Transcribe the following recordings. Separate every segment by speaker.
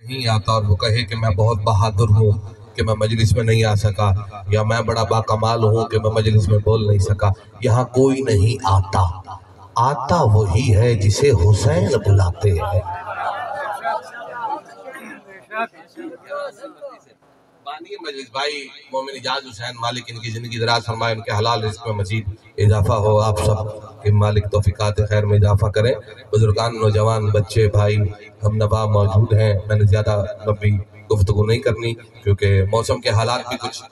Speaker 1: نہیں آتا اور وہ کہے کہ میں بہت بہادر ہوں کہ میں مجلس میں نہیں آ سکا، یا میں بڑا باکمال ہوں کہ میں مجلس میں بول نہیں سکا، یہاں کوئی نہیں آتا، آتا وہی ہے جسے حسین بلاتے ہیں۔ بانی مجلس بھائی مومن اجاز حسین مالک ان کی زندگی دراز فرمائے، ان کے حلال رزق میں مزید اضافہ ہو، آپ سب کہ مالک توفیقات خیر میں اضافہ کریں۔ بزرگان، نوجوان، بچے، بھائی، ہم نوا موجود ہیں۔ میں نے زیادہ لمبی گفتگو نہیں کرنی کیونکہ موسم کے حالات بھی کچھ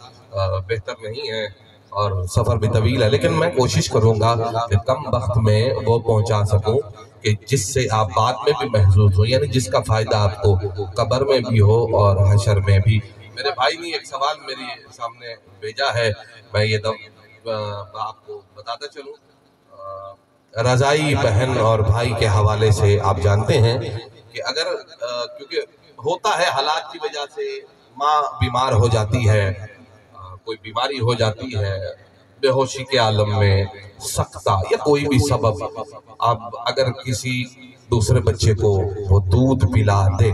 Speaker 1: بہتر نہیں ہیں اور سفر بھی طویل ہے، لیکن میں کوشش کروں گا کہ کم وقت میں وہ پہنچا سکوں کہ جس سے آپ بعد میں بھی محظوظ ہوں، یعنی جس کا فائدہ آپ کو قبر میں بھی ہو اور حشر میں بھی۔ میرے بھائی نے ایک سوال میری سامنے بھیجا ہے، میں یہ آپ کو بتاتا چلوں۔ رضائی بہن اور بھائی کے حوالے سے آپ جانتے ہیں کہ اگر کیونکہ ہوتا ہے حالات کی وجہ سے ماں بیمار ہو جاتی ہے، کوئی بیماری ہو جاتی ہے، بے ہوشی کے عالم میں سکتہ یا کوئی بھی سبب، اب اگر کسی دوسرے بچے کو وہ دودھ پلا دے،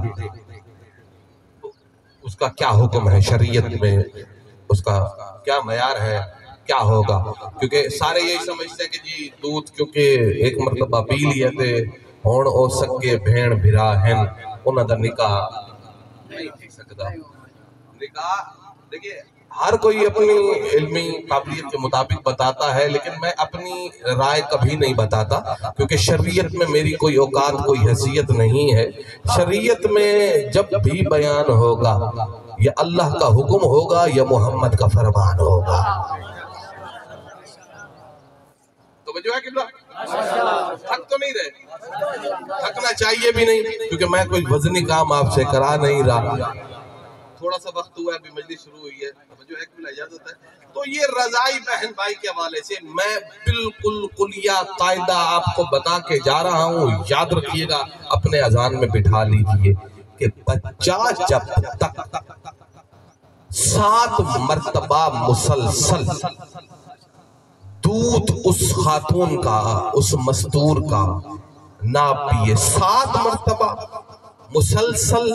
Speaker 1: اس کا کیا حکم ہے شریعت میں، اس کا کیا معیار ہے، کیا ہوگا؟ کیونکہ سارے یہی سمجھتے ہیں کہ جی دودھ کیونکہ ایک مرتبہ پی لیے تھے ہون او سکے بھین بھرا ہن، انہاں دا نکاح نہیں تھی سکتا۔ نکاح دیکھئے ہر کوئی اپنی علمی قابلیت کے مطابق بتاتا ہے، لیکن میں اپنی رائے کبھی نہیں بتاتا کیونکہ شریعت میں میری کوئی اوقات کوئی حیثیت نہیں ہے۔ شریعت میں جب بھی بیان ہوگا یا اللہ کا حکم ہوگا یا محمد کا فرمان ہوگا۔ توجہ ہے کہ تھک تو نہیں رہے، تھکنا چاہیے بھی نہیں کیونکہ میں کوئی وزنی کام آپ سے کرا نہیں رہا، تھوڑا سا وقت ہوا ہے، ابھی مجلس شروع ہوئی ہے، توجہ ہے کہ اجازت ہے۔ تو یہ رضائی بہن بھائی کے حوالے سے میں بالکل کلیہ قاعدہ آپ کو بتا کے جا رہا ہوں، یاد رکھیے گا، اپنے اذان میں بٹھا لیجئے کہ بچہ جب تک 7 مرتبہ مسلسل دودھ اس خاتون کا، اس مستور کا نہ پیے، 7 مرتبہ مسلسل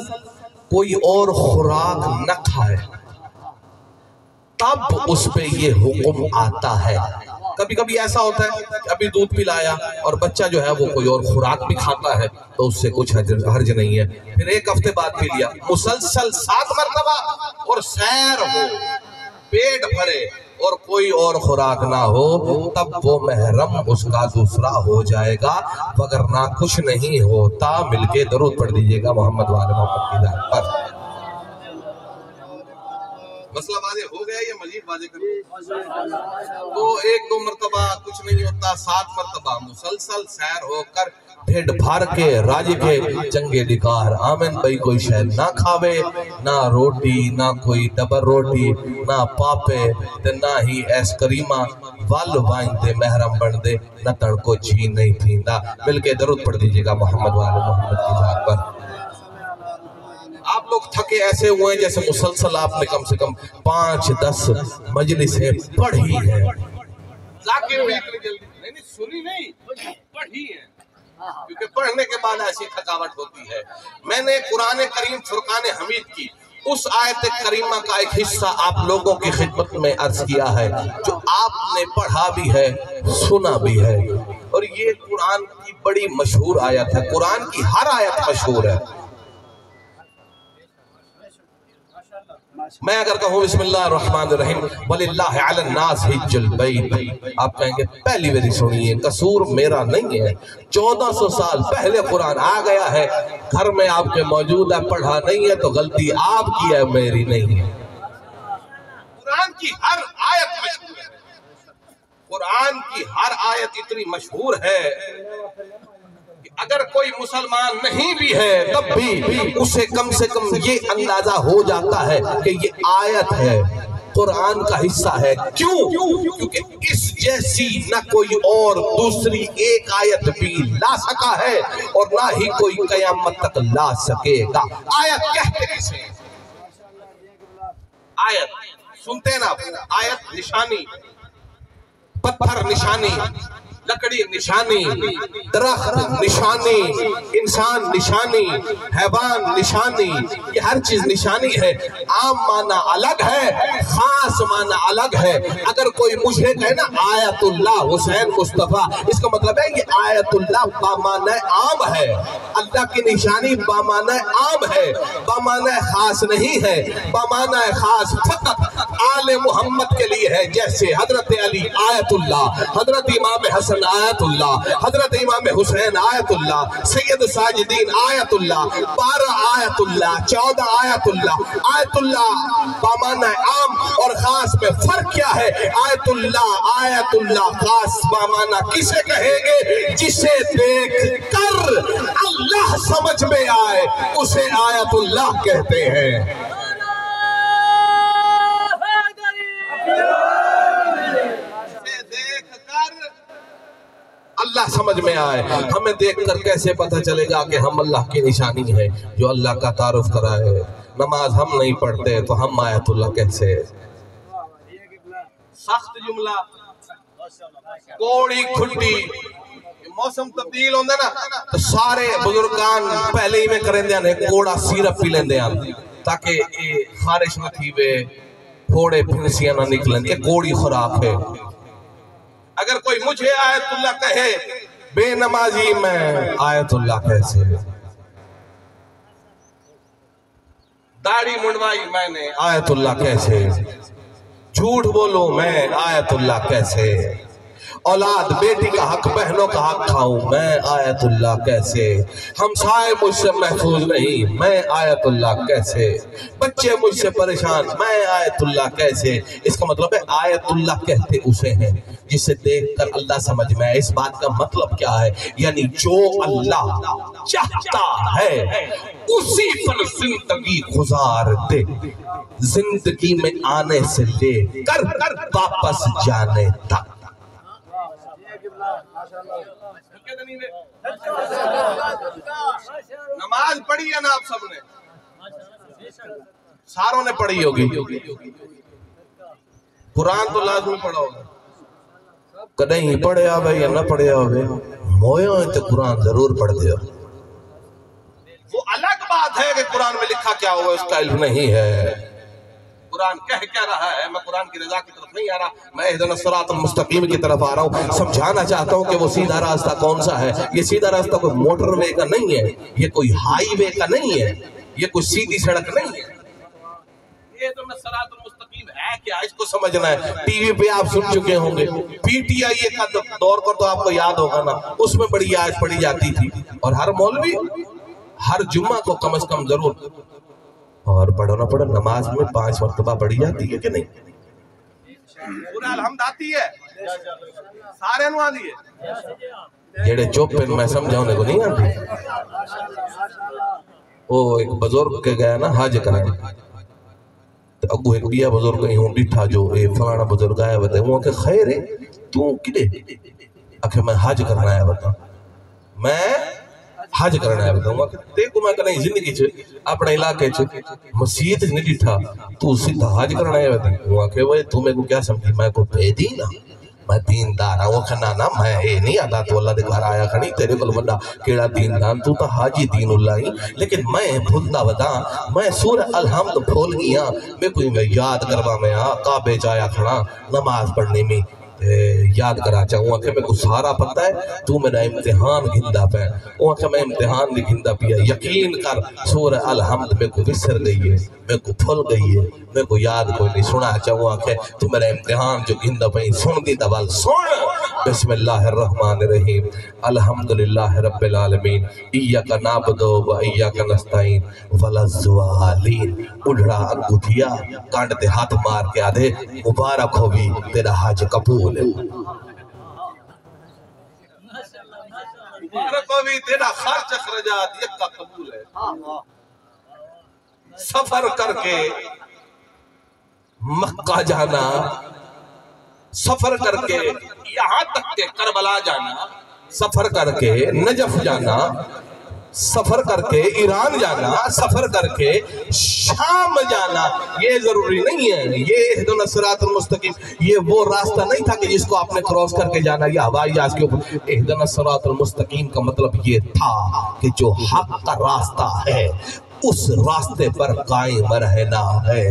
Speaker 1: کوئی اور خوراک نہ کھائے، تب اس پہ یہ حکم آتا ہے۔ کبھی کبھی ایسا ہوتا ہے کہ ابھی دودھ پلایا اور بچہ جو ہے وہ کوئی اور خوراک بھی کھاتا ہے تو اس سے کچھ حرج نہیں ہے، پھر 1 ہفتے بعد پی لیا، مسلسل 7 مرتبہ اور سیر ہو، پیٹ بھرے اور کوئی اور خوراک نہ ہو، تب وہ محرم اس کا دوسرا ہو جائے گا، وگرنہ کچھ نہیں ہوتا۔ مل کے درود پڑھ دیجئے گا محمد وآل محمد کی ذات پر۔ مسئلہ واضح ہو گیا یا مزید واضح کروں؟ تو 1-2 مرتبہ کچھ نہیں ہوتا، 7 مرتبہ مسلسل سیر ہو کر ڈھڈ بھر کے راج کے چنگے دکار آمین بھائی کوئی شہد نہ کھاوے، نہ روٹی، نہ کوئی ڈبر روٹی، نہ پاپے، نہ ہی ایس کریمہ وال وائن دے محرم بن دے، نہ تڑکو جھی نہیں تھیندا۔ مل کے درود پڑھ دیجئے گا محمد وآل محمد کی ذات پر۔ آپ لوگ تھکے ایسے ہوئے ہیں جیسے مسلسل آپ نے کم سے کم 5-10 مجلسیں پڑھی ہیں، ذاکر ہوئی اتنی جلدی نہیں سنی نہیں، پڑھی ہیں، کیونکہ پڑھنے کے بعد ایسی تھکاوٹ ہوتی ہے۔ میں نے قرآن کریم فرقان حمید کی اس آیت کریمہ کا ایک حصہ آپ لوگوں کی خدمت میں عرض کیا ہے جو آپ نے پڑھا بھی ہے، سنا بھی ہے، اور یہ قرآن کی بڑی مشہور آیت ہے، قرآن کی ہر آیت مشہور ہے۔ میں اگر کہوں بسم اللہ الرحمن الرحیم وَلِلَّهِ عَلَى النَّاسِ حِجُّ الْبَيْتِ، آپ کہیں گے پہلی باری سنیے، قصور میرا نہیں ہے، 1400 سال پہلے قرآن آ گیا ہے، گھر میں آپ کے موجود ہے، پڑھا نہیں ہے تو غلطی آپ کی ہے، میری نہیں ہے۔ قرآن کی ہر آیت مشہور ہے، قرآن کی ہر آیت اتنی مشہور ہے اگر کوئی مسلمان نہیں بھی ہے تب بھی اسے کم سے کم یہ اندازہ ہو جاتا ہے کہ یہ آیت ہے، قرآن کا حصہ ہے۔ کیوں؟ کیونکہ اس جیسی نہ کوئی اور دوسری ایک آیت بھی لا سکا ہے اور نہ ہی کوئی قیامت تک لا سکے گا۔ آیت کہتے کسے؟ آیت سنتے ہیں نا، آیت نشانی، پتھر نشانی، لکڑی نشانی، درخت نشانی، انسان نشانی، حیوان نشانی، یہ ہر چیز نشانی ہے۔ عام معنی الگ ہے، خاص معنی الگ ہے۔ اگر کوئی مجھے کہے نا آیت اللہ حسین مصطفیٰ، اس کا مطلب ہے یہ آیت اللہ بامعنی عام ہے، اللہ کی نشانی بامعنی عام ہے، بامعنی خاص نہیں ہے۔ بامعنی خاص فقط آل محمد کے لیے ہے، جیسے حضرت علی آیت اللہ، حضرت امام حسن آیت اللہ، حضرت امام حسین آیت اللہ، سید ساجدین آیت اللہ، 12 آیت اللہ، 14 آیت اللہ۔ آیت اللہ بامعنی عام اور خاص میں فرق کیا ہے؟ آیت اللہ خاص بامعنی کسے کہیں گے؟ جسے دیکھ کر اللہ سمجھ میں آئے اسے آیت اللہ کہتے ہیں۔ اللہ سمجھ میں آئے، ہمیں دیکھ کر کیسے پتہ چلے گا کہ ہم اللہ کی نشانی ہیں جو اللہ کا تعارف کرائے؟ نماز ہم نہیں پڑھتے تو ہم آیت اللہ کیسے؟ سخت جملہ، کوڑی کھٹی، موسم تبدیل ہوندے نا تو سارے بزرگان پہلے ہی میں کریں دے کوڑا سیرپ پی لیں دے تاکہ خارش نہ تھی وے پھوڑے پھنسیاں نہ نکلیں، یہ کوڑی خوراک ہے۔ اگر کوئی مجھے آیت اللہ کہے بے نمازی میں آیت اللہ کیسے؟ داڑھی منڈوائی میں نے آیت اللہ کیسے؟ جھوٹ بولوں میں آیت اللہ کیسے؟ اولاد بیٹی کا حق بہنوں کا حق کھاؤں میں آیت اللہ کیسے؟ ہمسائے مجھ سے محفوظ نہیں میں آیت اللہ کیسے؟ بچے مجھ سے پریشان میں آیت اللہ کیسے؟ اس کا مطلب ہے آیت اللہ کہتے اسے ہیں جسے دیکھ کر اللہ سمجھ میں آئے۔ اس بات کا مطلب کیا ہے؟ یعنی جو اللہ چاہتا ہے اسی پر زندگی گزار دے، زندگی میں آنے سے لے کر واپس جانے تک۔ نماز پڑھی ہے نا آپ سب نے؟ ساروں نے پڑھی ہوگی، قرآن تو لازمی پڑھا ہوگا، کدیں پڑھے آوے یا نہ پڑھے آوے مویا ہے تو قرآن ضرور پڑھ دیا۔ وہ الگ بات ہے کہ قرآن میں لکھا کیا ہوا اس کا علم نہیں ہے، قرآن کہہ کیا رہا ہے۔ میں قرآن کی رضا کی طرف نہیں آ رہا، میں اہدنا الصراط المستقیم کی طرف آ رہا ہوں۔ سمجھانا چاہتا ہوں کہ وہ سیدھا راستہ کون سا ہے۔ یہ سیدھا راستہ کوئی موٹر وے کا نہیں ہے، یہ کوئی ہائی وے کا نہیں ہے، یہ کوئی سیدھی سڑک نہیں ہے۔ یہ تو الصراط المستقیم ہے کیا، اس کو سمجھنا ہے۔ ٹی وی پہ آپ سن چکے ہوں گے، پی ٹی آئی کا دور پر تو آپ کو یاد ہوگا نا، اس میں بڑی آیت پڑھی جاتی تھی اور ہر مولوی ہر جمعہ کو کم از کم ضرور اور پڑھو نہ پڑھو نماز میں 5 مرتبہ پڑھی جاتی ہے کہ نہیں؟ پورا الحمد آتی ہے، سارے نو آتی ہے، جیڑے چوپ پہ میں سمجھاؤنے کو نہیں آتی۔ وہ ایک بزرگ کے گیا نا حج کرنے، تو اگو ایک بیا بزرگ کہیں ہوں ڈٹھا جو اے فلانا بزرگ آیا بتا ہے، وہ کہ خیر ہے تو کدے؟ اکھے میں حج کرنا آیا بتا، میں حج کرنا ہے بتاؤں گا کہ دیکھو میں کہیں زندگی چھے اپنے علاقے چھے مسیحت نہیں ڈٹھا تو سیدھا حج کرنا ہے بتاؤں گا کہ وہ تو میں کو کیا سمجھی، میں کو پہ دینا میں دیندار ہوں کھنا نا میں اے نہیں آتا تو اللہ دے گھر آیا کھنی تیرے کل بڑا کیڑا دیندان تو تا حاجی دین اللہ ہی، لیکن میں بھولتا بدا میں سورہ الحمد بھول گیا، میں کوئی میں یاد کروا میں کعبے جایا کھنا نماز پڑھنے میں یاد کرا چاہوں کہ میں کو سارا پتہ ہے تو میرا امتحان گھندہ پہ وہ کہ میں امتحان نہیں گھندہ پیا، یقین کر سورہ الحمد میں کو وسر گئی ہے، میں کو پھل گئی ہے، میں کو یاد کوئی نہیں سنا چاہوں کہ تو میرا امتحان جو گھندہ پہ سن دی دوال سن۔ بسم اللہ الرحمن الرحیم، الحمدللہ رب العالمین، ایاک نعبد و ایاک نستعین وللضالین۔ اڑھڑا انگوٹھیا کانٹتے ہاتھ مار کے آدھے مبارک ہو بھی تیرا حج قبول ہے، مبارک ہو بھی تیرا خرچ اخرجات یکا قبول ہے۔ سفر کر کے مکہ جانا، سفر کر کے یہاں تک کہ کربلا جانا، سفر کر کے نجف جانا، سفر کر کے ایران جانا، سفر کر کے شام جانا یہ ضروری نہیں ہے. یہ اہدنا الصراط المستقیم یہ وہ راستہ نہیں تھا کہ جس کو آپ نے کراس کر کے جانا یا ہوائی جہاز کے اوپر. اہدنا الصراط المستقیم کا مطلب یہ تھا کہ جو حق کا راستہ ہے اس راستے پر قائم رہنا ہے.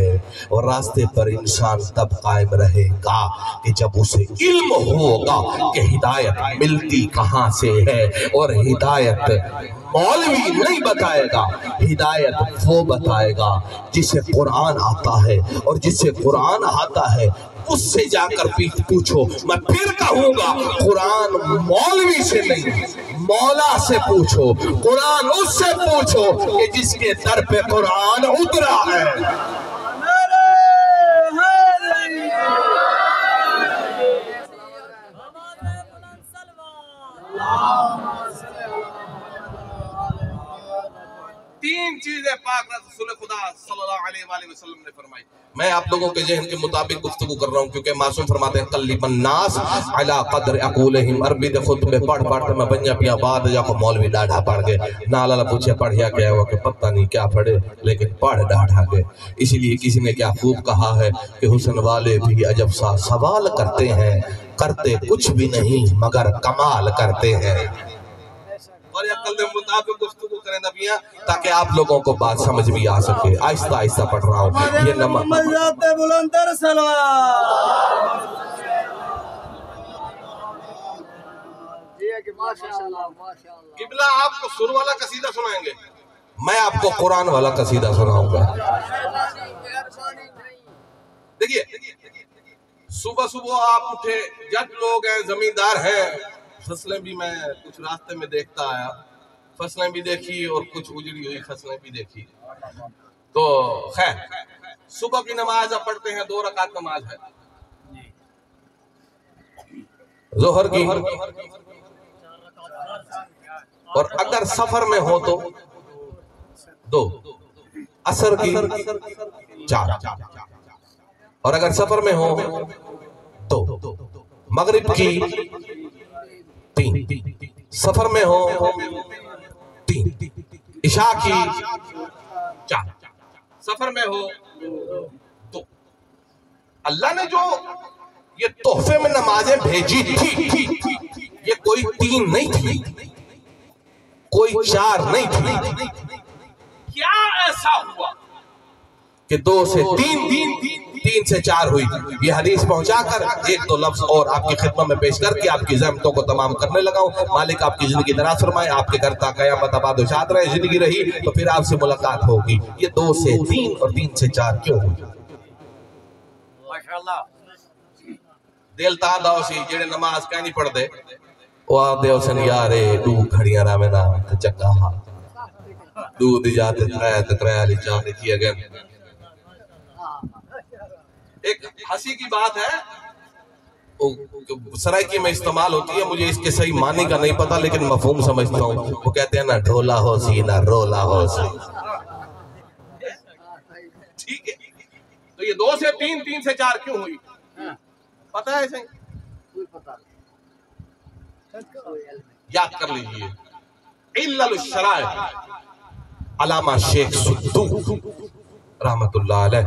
Speaker 1: اور راستے پر انسان تب قائم رہے گا کہ جب اسے علم ہوگا کہ ہدایت ملتی کہاں سے ہے. اور ہدایت مولوی نہیں بتائے گا، ہدایت وہ بتائے گا جسے قرآن آتا ہے. اور جسے قرآن آتا ہے اس سے جا کر پوچھو. میں پھر کہوں گا قرآن مولوی سے نہیں، مولا سے پوچھو. قرآن اس سے پوچھو کہ جس کے در پہ قرآن اترا ہے. تین چیزیں پاک رسول خدا صلی اللہ علیہ وآلہ وسلم نے فرمائی. میں آپ لوگوں کے ذہن کے مطابق گفتگو کر رہا ہوں کیونکہ معصوم فرماتے ہیں قلب الناس علی قدر عقولہم. عربی دے خطبے پڑھ پڑھ میں بنیا پیا بعد جا کو مولوی ڈاڑھا پڑھ گئے. نالا پوچھے پڑھیا کیا ہوا کہ پتہ نہیں کیا پڑھے لیکن پڑھ ڈاڑھا گئے. اسی لیے کسی نے کیا خوب کہا ہے کہ حسن والے بھی عجب سا سوال کرتے ہیں، کرتے کچھ بھی نہیں مگر کمال کرتے ہیں. اور یہ عقل دے مطابق گفتگو کریں نبیاں تاکہ آپ لوگوں کو بات سمجھ بھی آ سکے. آہستہ آہستہ پڑھ رہا ہوں. یہ
Speaker 2: محمد ذات بلندر سلام.
Speaker 1: قبلہ آپ کو سر والا قصیدہ سنائیں گے، میں آپ کو قرآن والا قصیدہ سناؤں گا. دیکھیے صبح صبح آپ اٹھے، جج لوگ ہیں، زمیندار ہیں، فصلیں بھی میں کچھ راستے میں دیکھتا آیا، فصلیں بھی دیکھی اور کچھ اجڑی ہوئی فصلیں بھی دیکھی. تو خیر صبح کی نماز اب پڑھتے ہیں، 2 رکعت نماز ہے ظہر کی. اور اگر سفر میں ہو تو 2، عصر کی 4، اور اگر سفر میں ہو 2، مغرب کی 3، سفر میں ہو 3، عشاء کی 4، سفر میں ہو 2. اللہ نے جو یہ تحفے میں نمازیں بھیجی تھی یہ کوئی 3 نہیں تھی، کوئی 4 نہیں تھی. کیا ایسا ہوا کہ 2 سے 3، 3 سے 4 ہوئی؟ یہ حدیث پہنچا کر 1-2 لفظ اور آپ کی خدمت میں پیش کر کے آپ کی زحمتوں کو تمام کرنے لگا ہوں. مالک آپ کی زندگی دراز فرمائے، آپ کے گھر تا قیامت آباد و شاد رہے. زندگی رہی تو پھر آپ سے ملاقات ہوگی. یہ 2 سے 3 اور 3 سے 4 کیوں ہوئی؟
Speaker 2: ماشاءاللہ
Speaker 1: دل تا دا اسی جڑے نماز کہیں نہیں پڑھ دے وہ آدھے اسن یارے 2 گھڑیاں رامینا چکا ہاں دودھ جاتے ترے علی چاہتے کیا گئے. ایک ہنسی کی بات ہے سرائکی میں استعمال ہوتی ہے، مجھے اس کے صحیح معنی کا نہیں پتا لیکن مفہوم سمجھتا ہوں. وہ کہتے ہیں نہ ڈھولا ہو سی نہ رولا ہو سی. ٹھیک ہے تو یہ 2 سے 3، 3 سے 4 کیوں ہوئی پتا ہے؟ یاد کر لیجئے. علل الشرائع علامہ شیخ صدوق رحمت اللہ علیہ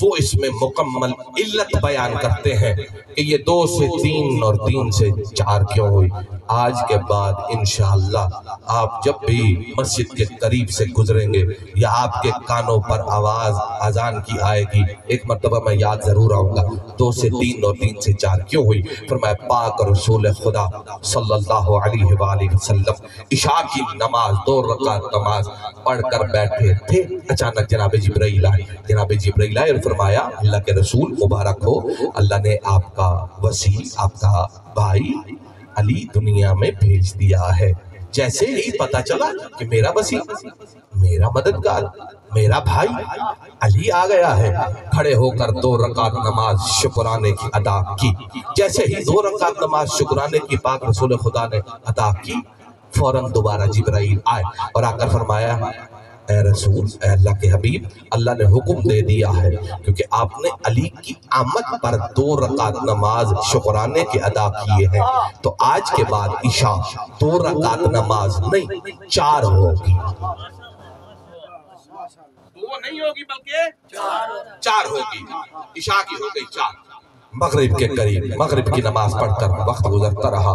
Speaker 1: وہ اس میں مکمل علت بیان کرتے ہیں کہ یہ 2 سے 3 اور 3 سے 4 کیوں ہوئی. آج کے بعد انشاءاللہ آپ جب بھی مسجد کے قریب سے گزریں گے یا آپ کے کانوں پر آواز اذان کی آئے گی ایک مرتبہ میں یاد ضرور آؤں گا 2 سے 3 اور 3 سے 4 کیوں ہوئی. فرمایا پاک رسول خدا صلی اللہ علیہ وآلہ وسلم عشاء کی نماز 2 رکعت نماز پڑھ کر بیٹھے تھے. اچانک جناب جبرائیل آئے اور فرمایا اللہ کے رسول مبارک ہو، اللہ نے آپ کا وسیع آپ کا بھائی علی دنیا میں بھیج دیا ہے. جیسے ہی پتا چلا کہ میرا وسیع میرا مددگار میرا بھائی علی آ گیا ہے، کھڑے ہو کر 2 رکعت نماز شکرانے کی ادا کی. جیسے ہی 2 رکعت نماز شکرانے کی پاک رسول خدا نے ادا کی فوراً دوبارہ جبرائیل آئے اور آ کر فرمایا اے رسول، اے اللہ کے حبیب، اللہ نے حکم دے دیا ہے کیونکہ آپ نے علی کی آمد پر 2 رکعت نماز شکرانے کے ادا کیے ہیں، تو آج کے بعد عشاء 2 رکعت نماز نہیں 4 ہوگی، 2 نہیں ہوگی بلکہ 4 ہوگی، عشاء کی ہو گئی 4۔ مغرب کے قریب مغرب کی نماز پڑھ کر وقت گزرتا رہا،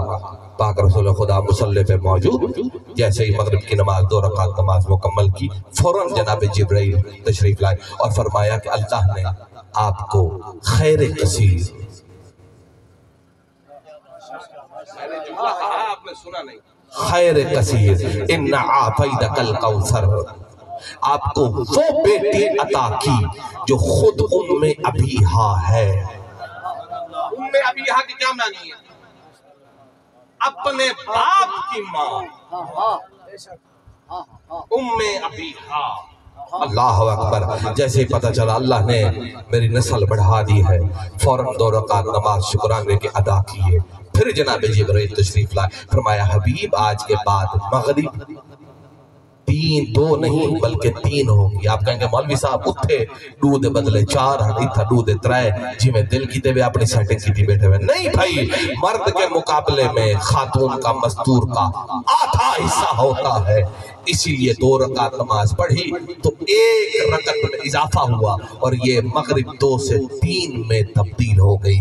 Speaker 1: پاک رسول خدا مصلی پہ موجود، جیسے ہی مغرب کی نماز 2 رکعت نماز مکمل کی، فوراً جناب جبرائیل تشریف لائے اور فرمایا کہ اللہ نے آپ کو خیر کثیر، میں نے جملہ کہا آپ نے سنا نہیں، خیر کثیر ان اعطینک الکوثر، آپ کو وہ بیٹی عطا کی جو خود ام ابیہا ہے۔ ام ابیہا کی کیا معنی ہے؟ اپنے باپ کی ماں، ام ابیہا۔ اللہ اکبر، جیسے ہی پتہ چلا اللہ نے میری نسل بڑھا دی ہے، فوراً 2 رکعت نماز شکرانے کے ادا کیے، پھر جناب جبرائیل تشریف لائے، فرمایا حبیب آج کے بعد مغرب 2 نہیں بلکہ 3 ہوگی۔ آپ کہیں گے مولوی صاحب اٹھے دودھ بدلے 4 نہیں تھا دودھ 3، جی میں دل کی دے اپنی سیٹنگ کی تھی بیٹھے ہوئے، نہیں بھائی، مرد کے مقابلے میں خاتون کا مستور کا آدھا حصہ ہوتا ہے، اسی لیے 2 رکعت نماز پڑھی تو 1 رکعت میں اضافہ ہوا اور یہ مغرب 2 سے 3 میں تبدیل ہو گئی۔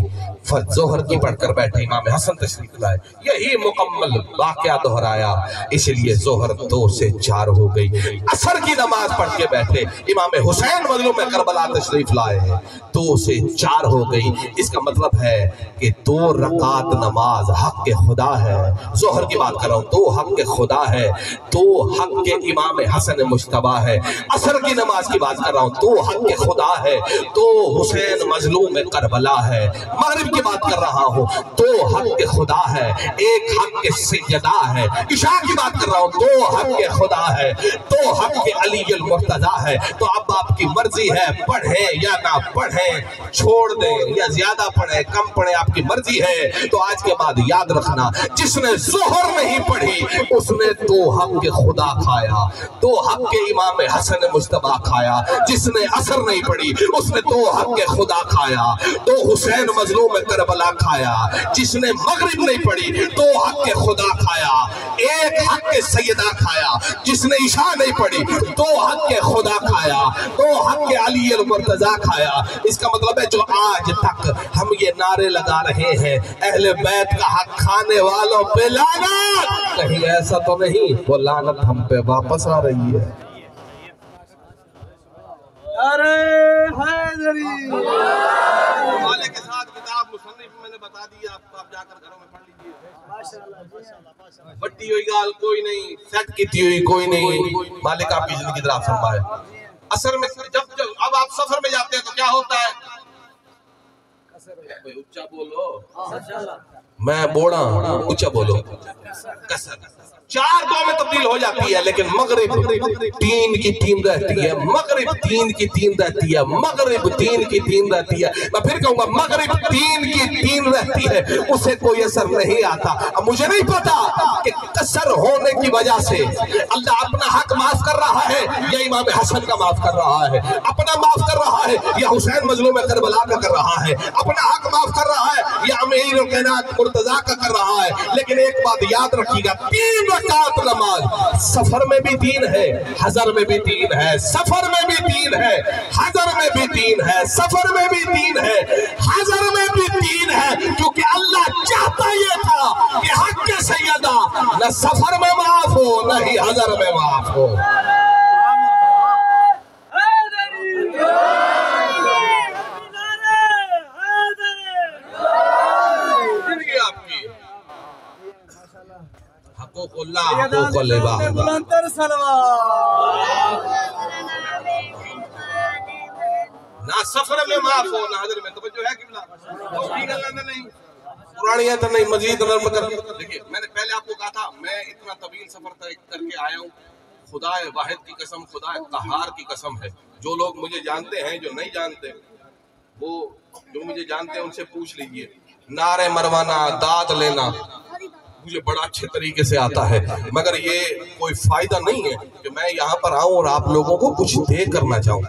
Speaker 1: ظہر کی پڑھ کر بیٹھے امام حسن تشریف لائے، یہی مکمل واقعہ دہرایا، اس لیے ظہر 2 سے 4 ہو گئی۔ عصر کی نماز پڑھ کے بیٹھے امام حسین مظلوم کربلا تشریف لائے ہیں، 2 سے 4 ہو گئی۔ اس کا مطلب ہے کہ 2 رکعت نماز حق کے خدا ہے، ظہر کی بات کر رہا ہوں، 2 حق کے خدا ہے، 2 حق کے امام حسن مجتبیٰ ہے۔ عصر کی نماز کی بات کر رہا ہوں، 2 حق کے خدا ہے، 2 حسین مظلوم کربلا ہے۔ مغرب کی بات کر رہا ہوں، 2 حق کے خدا ہے، 1 حق کے سیدہ ہے۔ عشاء کی بات کر رہا ہوں، 2 حق کے خدا ہے، 2 حق کے علی المرتضیٰ ہے۔ تو اب آپ کی مرضی ہے، پڑھیں یا نہ پڑھیں، چھوڑ دیں یا زیادہ پڑھیں کم پڑھیں، آپ کی مرضی ہے۔ تو آج کے بعد یاد رکھنا، جس نے ظہر نہیں پڑھی اس نے 2 حق کے خدا کھایا، 2 حق کے امام حسن مجتبیٰ کھایا۔ جس نے عصر نہیں پڑھی اس نے 2 حق کے خدا کھایا، 2 حسین مظلوم کربلا کھایا۔ جس نے مغرب نہیں پڑھی 2 حق کے خدا کھایا، 1 حق کے سیدہ کھایا۔ جس نے عشاء نہیں پڑھی 2 حق کے خدا کھایا، 2 حق کے علی المرتضیٰ کھایا۔ اس کا مطلب ہے جو آج تک ہم یہ نعرے لگا رہے ہیں اہل بیت کا حق کھانے والوں پہ لعنت، کہیں ایسا تو نہیں وہ لعنت ہم پہ واپس آ رہی ہے؟
Speaker 2: ارے حیدری
Speaker 1: والے کے ساتھ کتاب مصنف میں نے بتا دی، آپ جا کر گھروں میں پڑھ لیجئے۔ بٹی ہوئی گال کوئی نہیں، سیٹ کیتی ہوئی کوئی نہیں، مالک آپ کی زندگی دراز فرمائے۔ اثر میں جب اب آپ سفر میں جاتے ہیں تو کیا ہوتا ہے؟ کوئی اچھا بولو، میں بوڑا اچھا بولو، کسر 4 2 میں تبدیل ہو جاتی ہے، لیکن مغرب 3 کی 3 رہتی ہے، مغرب 3 کی 3 رہتی ہے، مغرب 3 کی 3 رہتی ہے۔ میں پھر کہوں گا مغرب 3 کی 3 رہتی ہے، اسے کوئی اثر نہیں آتا۔ اب مجھے نہیں پتا کہ کسر ہونے کی وجہ سے اللہ اپنا حق معاف کر رہا ہے یا امام حسن کا معاف کر رہا ہے، اپنا معاف کر رہا ہے یا حسین مظلوم کربلا کا کر رہا ہے، اپنا حق معاف کر رہا ہے یا امیر الکائنات مرتضیٰ کا کر رہا ہے۔ لیکن ایک بات یاد رکھیے گا، 3 رکعت نماز سفر میں بھی 3 ہے، حضر میں بھی 3 ہے، سفر میں بھی 3 ہے، حضر میں بھی 3 ہے، سفر میں بھی 3 ہے، حضر میں بھی 3 ہے، کیونکہ اللہ چاہتا یہ تھا کہ حق کے سیدہ نہ سفر میں معاف ہو نہ ہی حضر میں معاف ہو۔ حقوق اللہ حقوق العباد،
Speaker 2: بلندر سلوات،
Speaker 1: نہ سفر میں معاف ہو نہ حضر میں۔ توجہ ہے قبلہ؟ نہیں پرانی ہے تو نہیں، مزید نرم کر۔ دیکھیے میں نے پہلے آپ کو کہا تھا میں اتنا طویل سفر طے کر کے آیا ہوں، خدا واحد کی قسم، خدا قہار کی قسم ہے، جو لوگ مجھے جانتے ہیں، جو نہیں جانتے وہ جو مجھے جانتے ہیں ان سے پوچھ لیجئے، نعرے مروانا، داد لینا مجھے بڑا اچھے طریقے سے آتا ہے، مگر یہ کوئی فائدہ نہیں ہے کہ میں یہاں پر آؤں اور آپ لوگوں کو کچھ دے کر نہ جاؤں۔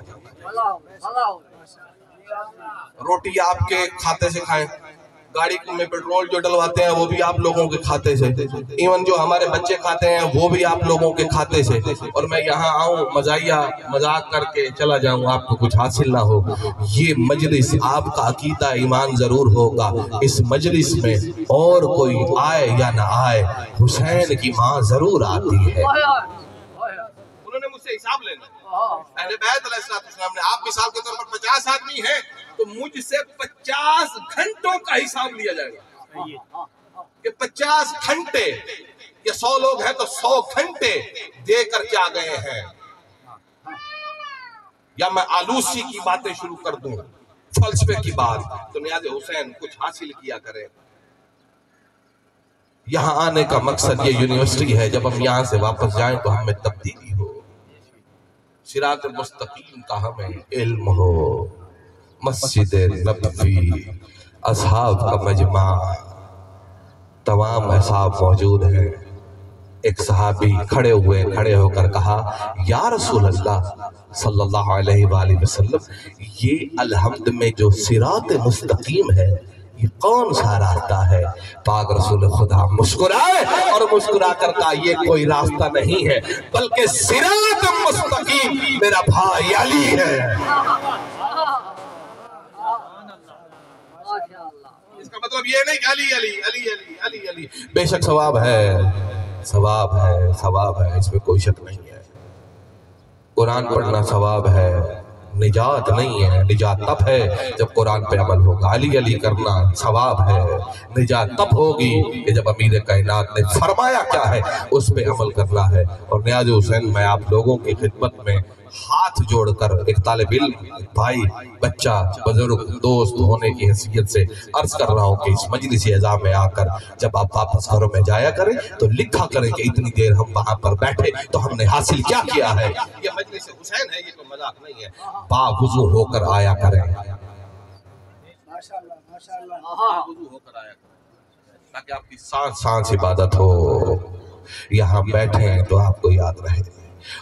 Speaker 1: روٹی آپ کے کھاتے سے کھائیں، گاڑی میں پیٹرول جو ڈلواتے ہیں وہ بھی آپ لوگوں کے کھاتے سے، ایون جو ہمارے بچے کھاتے ہیں وہ بھی آپ لوگوں کے کھاتے سے، اور میں یہاں آؤں مزاحیہ مذاق کر کے چلا جاؤں، آپ کو کچھ حاصل نہ ہو۔ یہ مجلس آپ کا عقیدہ ایمان ضرور ہوگا، اس مجلس میں اور کوئی آئے یا نہ آئے حسین کی ماں ضرور آتی ہے۔ انہوں نے مجھ سے حساب لینا، اہل بیت علیہ السلام نے، آپ مثال کے طور پر 50 آدمی ہیں تو مجھ سے 50 گھنٹوں کا حساب لیا جائے گا کہ 50 گھنٹے، یا 100 لوگ ہیں تو 100 گھنٹے دے کر کیا گئے ہیں۔ یا میں آلوسی کی باتیں شروع کر دوں، فلسفے کی بات، تو نیاز حسین کچھ حاصل کیا کریں۔ یہاں آنے کا مقصد یہ یونیورسٹی ہے، جب ہم یہاں سے واپس جائیں تو ہمیں تبدیلی ہو، صراط مستقیم کا ہمیں علم ہو، مسجد نبوی، اصحاب کا مجمع، تمام اصحاب موجود ہیں۔ ایک صحابی کھڑے ہو کر کہا، یا رسول اللہ صلی اللہ علیہ وآلہ وسلم، یہ الحمد میں جو صراط مستقیم ہے یہ کون سا راستہ ہے؟ پاک رسول خدا مسکرائے اور مسکرا کر کہا، یہ کوئی راستہ نہیں ہے بلکہ صراط مستقیم میرا بھائی علی ہے۔ اس کا مطلب یہ نہیں کہ علی علی علی علی علی علی، بے شک ثواب ہے، ثواب ہے، ثواب ہے، اس میں کوئی شک نہیں ہے۔ قرآن پڑھنا ثواب ہے، نجات نہیں ہے، نجات تب ہے جب قرآن پہ عمل ہوگا۔ علی علی کرنا ثواب ہے، نجات تب ہوگی کہ جب امیر کائنات نے فرمایا کیا ہے اس پہ عمل کرنا ہے۔ اور نیاز حسین، میں آپ لوگوں کی خدمت میں ہاتھ جوڑ کر ایک طالب علم، بھائی، بچہ، بزرگ، دوست ہونے کی حیثیت سے عرض کر رہا ہوں کہ اس مجلس اعزاز میں آ کر جب آپ واپس گھروں میں جایا کریں تو لکھا کریں کہ اتنی دیر ہم وہاں پر بیٹھے تو ہم نے حاصل کیا کیا ہے۔ یہ مجلس حسین ہے، یہ کوئی مذاق نہیں ہے، باوضو ہو کر آیا کریں، باوضو ہو کر آیا کریں تاکہ آپ کی سانس سانس عبادت ہو۔ یہاں بیٹھیں تو آپ کو یاد رہے۔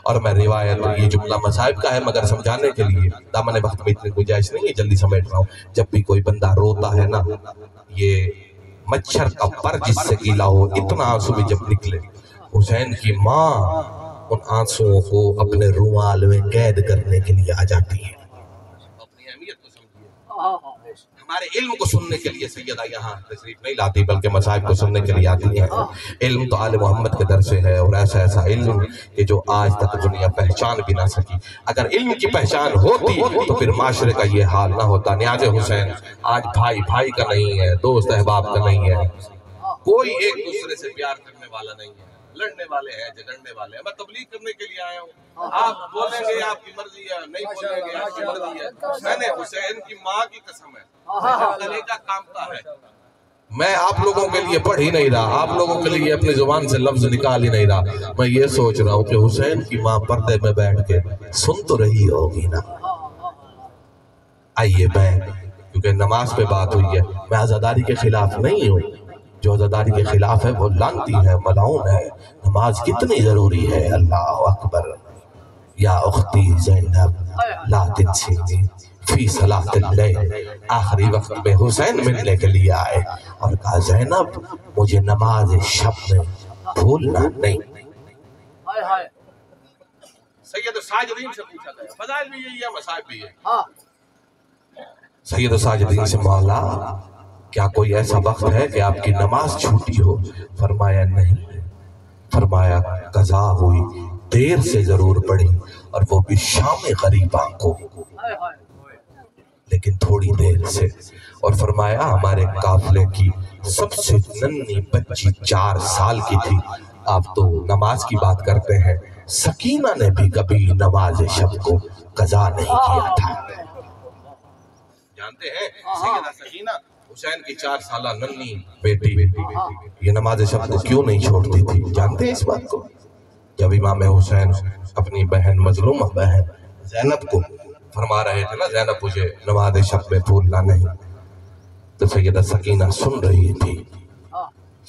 Speaker 1: اور میں روایت، یہ جملہ مصائب کا ہے مگر سمجھانے کے لیے دامن وقت میں اتنی گنجائش نہیں ہے، جلدی سمیٹ رہا ہوں۔ جب بھی کوئی بندہ روتا ہے نا، یہ مچھر کا پر جس سے گیلا ہو، اتنا آنسو بھی جب نکلے، حسین کی ماں ان آنسوؤں کو اپنے رومال میں قید کرنے کے لیے آ جاتی ہے۔ اپنی اہمیت کو سمجھیے، ہمارے علم کو سننے کے لیے سیدہ یہاں تشریف نہیں لاتی بلکہ مصائب کو سننے کے لیے آتی ہیں۔ علم تو آل محمد کے در سے ہے، اور ایسا ایسا علم کہ جو آج تک دنیا پہچان بھی نہ سکی۔ اگر علم کی پہچان ہوتی تو پھر معاشرے کا یہ حال نہ ہوتا۔ نیاز حسین آج بھائی بھائی کا نہیں ہے، دوست احباب کا نہیں ہے، کوئی ایک دوسرے سے پیار کرنے والا نہیں ہے، لڑنے والے ہیں، جھگڑنے والے ہیں۔ میں تبلیغ کرنے کے لیے آیا ہوں، آپ بولیں گے آپ کی مرضی ہے، نہیں بولیں گے آپ کی مرضی ہے۔ میں نے حسین کی ماں کی قسم ہے، کلیجہ کانپتا ہے، میں آپ لوگوں کے لیے پڑھ ہی نہیں رہا، آپ لوگوں کے لیے اپنی زبان سے لفظ نکال ہی نہیں رہا، میں یہ سوچ رہا ہوں کہ حسین کی ماں پردے میں بیٹھ کے سن تو رہی ہوگی نا۔ آئیے، میں کیونکہ نماز پہ بات ہوئی ہے، میں عزاداری کے خلاف نہیں ہوں، جو عزاداری کے خلاف ہے وہ لعنتی ہے، ملعون ہے۔ نماز کتنی ضروری ہے، اللہ اکبر۔ یا اختی زینب لا تنسینی فی صلاۃ اللیل، آخری وقت میں حسین ملنے کے لیے آئے اور کہا، زینب مجھے نماز شب میں بھولنا نہیں۔ سید ساجدین سے پوچھا گیا، فضائل بھی یہی ہے، مصائب بھی ہے۔ سید ساجدین سے، مولا کیا کوئی ایسا وقت ہے کہ آپ کی نماز چھوٹی ہو؟ فرمایا نہیں، فرمایا قضا ہوئی، دیر سے ضرور پڑی، اور وہ بھی شام غریباں کو، لیکن تھوڑی دیر سے۔ اور فرمایا ہمارے قافلے کی سب سے ننھی بچی 4 سال کی تھی۔ آپ تو نماز کی بات کرتے ہیں، سکینہ نے بھی کبھی نماز شب کو قضا نہیں کیا تھا۔ جانتے ہیں سیدہ سکینہ حسین کی 4 سالہ ننھی بیٹی یہ نماز شب کو کیوں نہیں چھوڑتی تھی؟ جانتے ہیں اس بات کو؟ جب امام حسین اپنی بہن، مظلومہ بہن زینب کو فرما رہے تھے نا، زینب مجھے نماز شب میں بھولنا نہیں، تو سیدہ سکینہ سن رہی تھی۔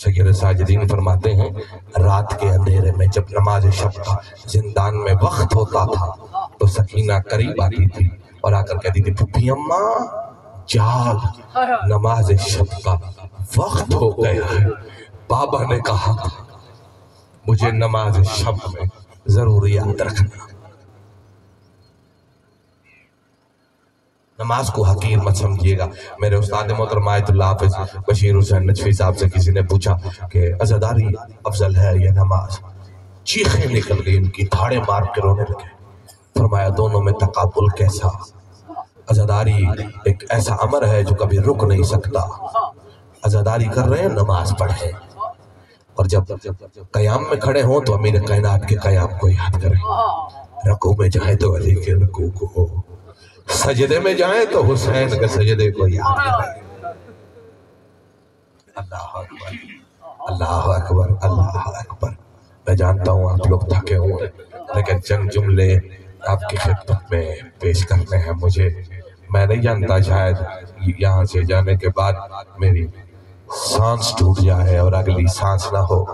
Speaker 1: سید ساجدین فرماتے ہیں رات کے اندھیرے میں جب نماز شب کا زندان میں وقت ہوتا تھا تو سکینہ قریب آتی تھی اور آ کر کہتی تھی پھپھی اماں جاگ نماز شب کا وقت ہو گیا ہے۔ بابا نے کہا تھا مجھے نماز شب میں ضرور یاد رکھنا۔ نماز کو حقیر مت سمجھیے گا۔ میرے استاد محترم آیت اللہ حافظ بشیر حسین نجفی صاحب سے کسی نے پوچھا کہ عزاداری افضل ہے یا نماز؟ چیخیں نکل گئی ان کی، دھاڑے مار کے رونے لگے۔ فرمایا دونوں میں تقابل کیسا؟ عزاداری ایک ایسا امر ہے جو کبھی رک نہیں سکتا۔ عزاداری کر رہے ہیں نماز پڑھیں، اور جب قیام میں کھڑے ہوں تو امیر کائنات کے قیام کو یاد کریں، رکوع میں جائیں تو علی کے رکوع کو، سجدے میں جائیں تو حسین کے سجدے کو یاد کریں۔ اللہ اکبر اللہ اکبر اللہ اکبر۔ میں جانتا ہوں آپ لوگ تھکے ہوئے، لیکن چند جملے آپ کی خدمت میں پیش کرنے ہیں مجھے۔ میں نہیں جانتا، شاید یہاں سے جانے کے بعد میری سانس ٹوٹ جائے اور اگلی سانس نہ ہو،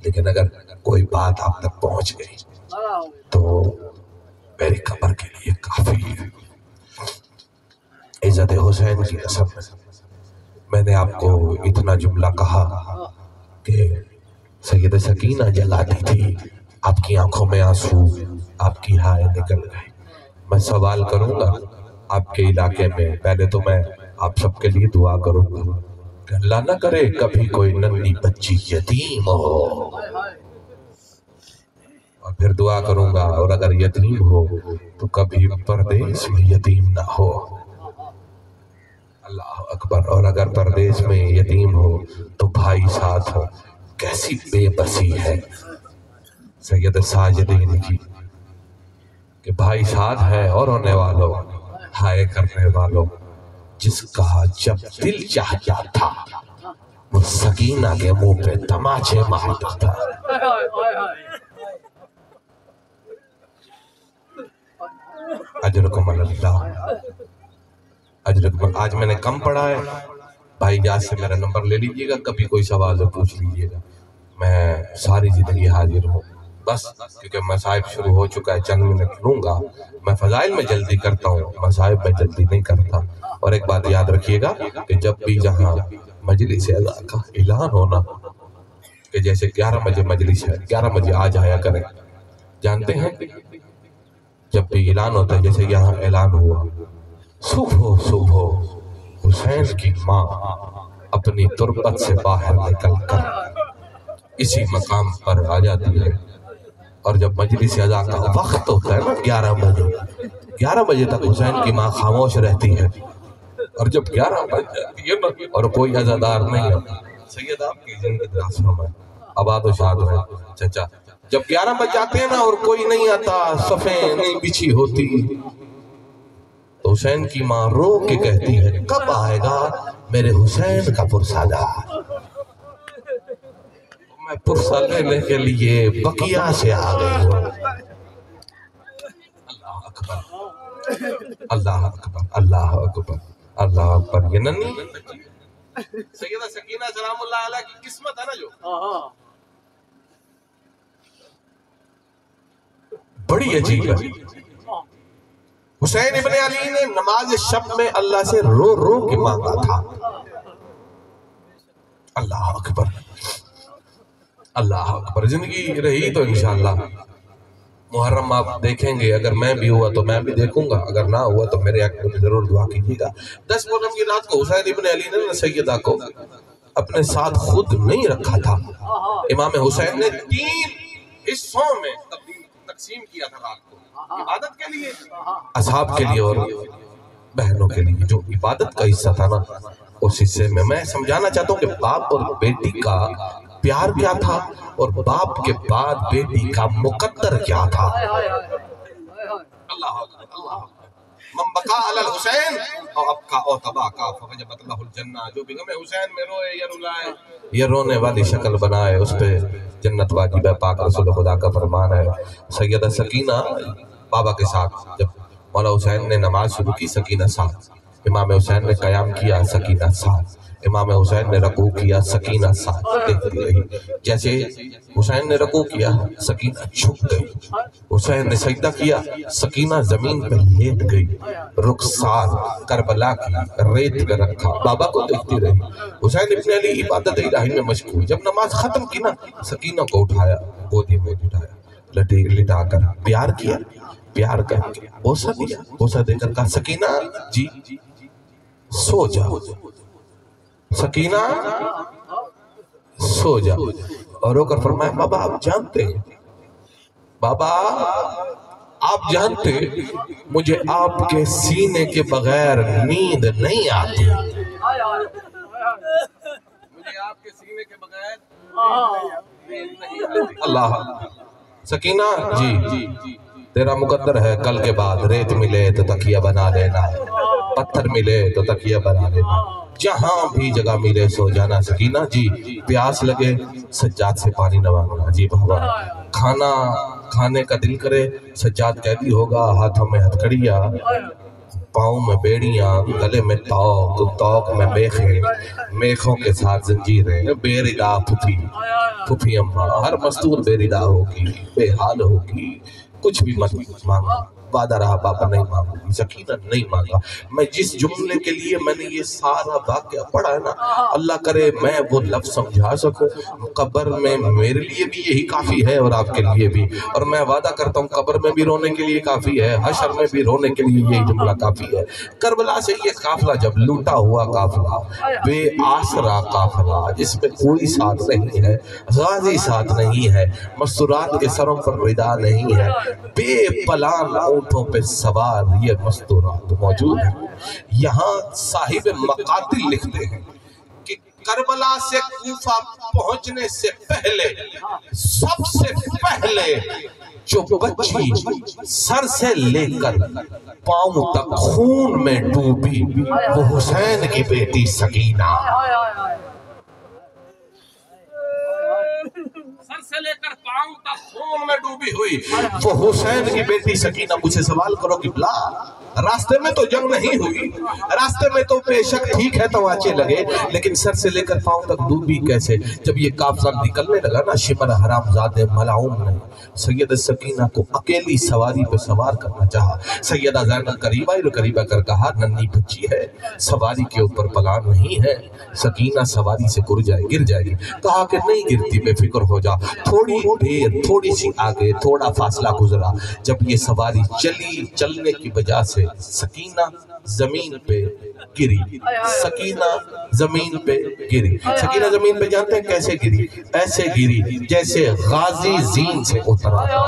Speaker 1: لیکن اگر کوئی بات آپ تک پہنچ گئی تو میری قبر کے لیے کافی ہے۔ عزت حسین کی قسم میں نے آپ کو اتنا جملہ کہا کہ سید سکینہ جلاتی تھی، آپ کی آنکھوں میں آنسو، آپ کی ہائے نکل گئی۔ میں سوال کروں گا آپ کے علاقے میں، پہلے تو میں آپ سب کے لیے دعا کروں گا کہ اللہ نہ کرے کبھی کوئی ننھی بچی یتیم ہو، اور پھر دعا کروں گا اور اگر یتیم ہو تو کبھی پردیس میں یتیم نہ ہو۔ اللہ اکبر۔ اور اگر پردیس میں یتیم ہو تو بھائی ساتھ ہو۔ کیسی بے بسی ہے سید ساجدین کی کہ بھائی ساتھ ہے، اور ہونے والوں ہائے کرنے والوں، جس کا جب دل چاہتا تھا وہ سکینہ کے منہ پہ تماچے مارتا تھا۔ اجرکم اللہ اجرکم۔ آج میں نے کم پڑھا ہے، بھائی جان سے میرا نمبر لے لیجئے گا، کبھی کوئی سوال ہو پوچھ لیجئے گا، میں ساری زندگی حاضر ہوں۔ بس کیونکہ مصائب شروع ہو چکا ہے، چند منٹ لوں گا۔ میں فضائل میں جلدی کرتا ہوں، مصائب میں جلدی نہیں کرتا۔ اور ایک بات یاد رکھیے گا کہ جب بھی جہاں مجلس اعلیٰ کا اعلان ہونا، کہ جیسے 11 بجے مجلس ہے، 11 بجے آ جایا کریں۔ جانتے ہیں جب بھی اعلان ہوتا ہے، جیسے یہاں اعلان ہوا، صبح حسین کی ماں اپنی تربت سے باہر نکل کر اسی مقام پر آ جاتی ہے، اور جب مجلس اعلیٰ کا وقت ہوتا ہے نا 11 بجے تک حسین کی ماں خاموش رہتی ہے، اور جب 11 بج جاتی ہے نا اور کوئی عزادار نہیں ہے، سید آپ کی زندگی دراز فرمائے، آباد و شاد ہے چچا، جب 11 بج جاتے ہیں نا اور کوئی نہیں آتا، صفیں نہیں بچھی ہوتی، تو حسین کی ماں رو کے کہتی ہے کب آئے گا میرے حسین کا پرسادار؟ میں پرسہ لینے کے لیے بقیہ سے آ گئی ہوں۔ اللہ اکبر اللہ اکبر اللہ اکبر اللہ اکبر۔ یہ ننھی سیدہ سکینہ سلام اللہ علیہ کی قسمت ہے نا، جو بڑی عجیب ہے۔ حسین ابن علی نے نماز شب میں اللہ سے رو رو کے مانگا تھا۔ اللہ اکبر اللہ اکبر۔ زندگی رہی تو انشاءاللہ محرم آپ دیکھیں گے، اگر میں بھی ہوا تو میں بھی دیکھوں گا، اگر نہ ہوا تو میرے حق میں ضرور دعا کیجیے گا۔ 10 محرم کی رات کو حسین ابن علی نے سیدہ کو اپنے ساتھ خود نہیں رکھا تھا۔ امام حسین نے 3 حصوں میں تقسیم کیا تھا رات کو، عبادت کے لیے، اصحاب کے لیے اور بہنوں کے لیے۔ جو عبادت کا حصہ تھا نا، اس حصے میں سمجھانا چاہتا ہوں کہ باپ اور بیٹی کا پیار کیا تھا اور باپ کے بعد بیٹی کا مقدر کیا تھا۔ اللہ اللہ من بقا علی الحسین او ابقا او تباکا فوجبت له الجنہ۔ جو بھی غم حسین میں روئے یا رلائے، یہ رونے والی شکل بنائے، اس پہ جنت واجب ہے، پاک رسول خدا کا فرمان ہے۔ سیدہ سکینہ بابا کے ساتھ جب مولا حسین نے نماز شروع کی، سکینہ ساتھ امام حسین نے قیام کیا، سکینہ ساتھ، امام حسین نے رکوع کیا، سکینہ ساتھ دیکھتی رہی۔ جیسے حسین نے رکوع کیا، سکینہ جھک گئی، حسین نے سجدہ کیا، سکینہ زمین پہ لیٹ گئی، رخسار کربلا کی ریت پہ رکھا، بابا کو دیکھتی رہی۔ حسین ابن علی عبادت الہی میں مشغول، جب نماز ختم کی نا، سکینہ کو اٹھایا، گودی میں اٹھایا، لٹا کر پیار کیا، پیار کر کے بوسہ دیا، بوسہ دے کر کہا سکینہ جی سو جاؤ، سکینہ سو جاؤ، اور رو کر فرمایا بابا آپ جانتے ہیں، بابا آپ جانتے مجھے آپ کے سینے کے بغیر نیند نہیں آتی، مجھے آپ کے سینے کے بغیر نیند نہیں آتی۔ اللہ سکینہ جی تیرا مقدر ہے کل کے بعد ریت ملے تو تکیہ بنا لینا، پتھر ملے تو تکیہ بنا لینا، جہاں بھی جگہ ملے سو جانا۔ سکینہ جی پیاس لگے سجاد سے پانی نوالنا، جی بابا کھانا کھانے کا دل کرے سجاد قیدی ہوگا، ہاتھوں میں ہتھکڑیاں، پاؤں میں بیڑیاں، گلے میں توق، توق میں میخیں، میخوں کے ساتھ زنجیریں، بے ردا پھپھی، پھپھی اماں، ہر مستور بے ردا ہوگی، بے حال ہوگی، کچھ بھی مت مانگا، وعدہ رہا بابا نہیں مانگوں گی، سکینہ نہیں مانگا۔ میں جس جملے کے لیے میں نے یہ سارا واقعہ پڑھا ہے نا، اللہ کرے میں وہ لفظ سمجھا سکوں، قبر میں میرے لیے بھی یہی کافی ہے اور آپ کے لیے بھی، اور میں وعدہ کرتا ہوں قبر میں بھی رونے کے لیے کافی ہے، حشر میں بھی رونے کے لیے یہی جملہ کافی ہے۔ کربلا سے یہ قافلہ جب لوٹا ہوا قافلہ، بے آسرا قافلہ، جس میں کوئی ساتھ نہیں ہے، غازی ساتھ نہیں ہے، مستورات کے سروں پر ردا نہیں ہے، بے پلان اونٹوں پہ سوار یہ مستورات موجود ہیں۔ یہاں صاحب مقاتل لکھتے ہیں کہ کربلا سے کوفہ پہنچنے سے پہلے سب سے پہلے جو بچی سر سے لے کر پاؤں تک خون میں ڈوبی وہ حسین کی بیٹی سکینہ، سر سے لے کر پاؤں تک خون میں ڈوبی ہوئی وہ حسین کی بیٹی سکینہ۔ مجھے سوال کرو کہ بلا راستے میں تو جنگ نہیں ہوئی، راستے میں تو بے شک ٹھیک ہے تواچے لگے، لیکن سر سے لے کر پاؤں تک ڈوبی کیسے؟ جب یہ قافلہ نکلنے لگا نا، شمر حرام زادے ملعون نے سید سکینہ کو اکیلی سواری پہ سوار کرنا چاہا۔ سیدہ زینب قریب آئی، قریب آ کر کہا ننھی بچی ہے، سواری کے اوپر پلان نہیں ہے، سکینہ سواری سے گر جائے گی۔ کہا کہ نہیں گرتی، بے فکر ہو جا۔ تھوڑی دیر، تھوڑی سی آگے، تھوڑا فاصلہ گزرا، جب یہ سواری چلنے کی وجہ سے سکینہ زمین پہ گری، سکینہ زمین پہ گری۔ سکینہ زمین پہ جانتے ہیں کیسے گری؟ ایسے گری جیسے غازی زین سے اترا تھا،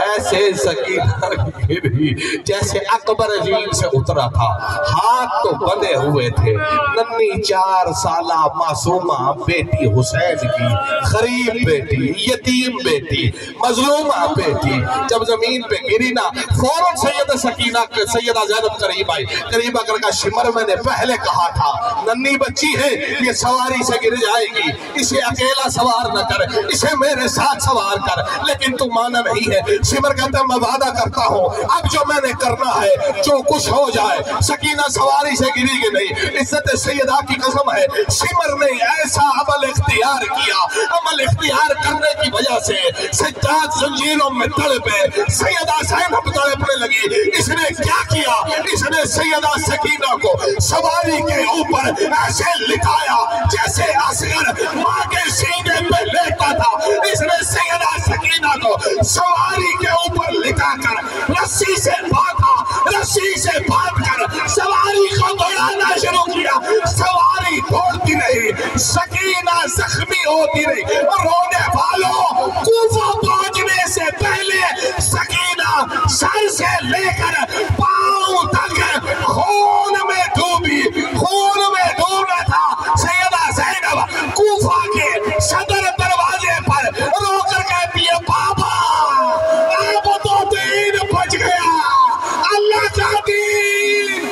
Speaker 1: ایسے سکینہ گری جیسے اکبر زین سے اترا تھا۔ ہاتھ تو بندے ہوئے تھے، ننھی 4 سالہ معصومہ بیٹی حسین کی، غریب بیٹی، یتیم بیٹی، مظلومہ بیٹی جب زمین پہ گری نا، فوراً سیدہ زینب قریب آئی، قریب آ کر کہا شمر میں نے پہلے کہا تھا ننھی بچی ہے یہ سواری سے گر جائے گی، اسے اکیلا سوار نہ کر، اسے میرے ساتھ سوار کر، لیکن تو مانا نہیں ہے۔ شمر کہتا ہے میں وعدہ کرتا ہوں اب جو میں نے کرنا ہے جو کچھ ہو جائے، سکینہ سواری سے گری گی نہیں، عزت سیدہ کی قسم ہے۔ شمر نے ایسا عمل اختیار کیا، عمل اختیار کرنے کی وجہ سے سجاد زنجیروں میں تڑپے، سیدہ زینب تڑپنے لگی۔ اس نے کیا کیا؟ اس نے سیدہ سکینہ کو سواری کے اوپر ایسے لٹایا جیسے اصغر ماں کے سینے پہ لیٹا تھا۔ اس نے سیدہ سکینہ کو سواری کے اوپر لٹا کر رسی سے باندھا، رسی سے باندھ کر سواری کو دوڑانا شروع کیا۔ سواری دوڑتی رہی، سکینہ زخمی ہوتی رہی۔ رونے والوں، کوفہ پہنچنے سے پہلے سکینہ سر سے لے کر پاؤں تک خون میں ڈوبی، خون میں ڈوبا تھا۔ سیدہ زینب کوفہ کے صدر دروازے پر رو کر کہتی ہے بابا اب تو دین بچ گیا، اللہ کا دین۔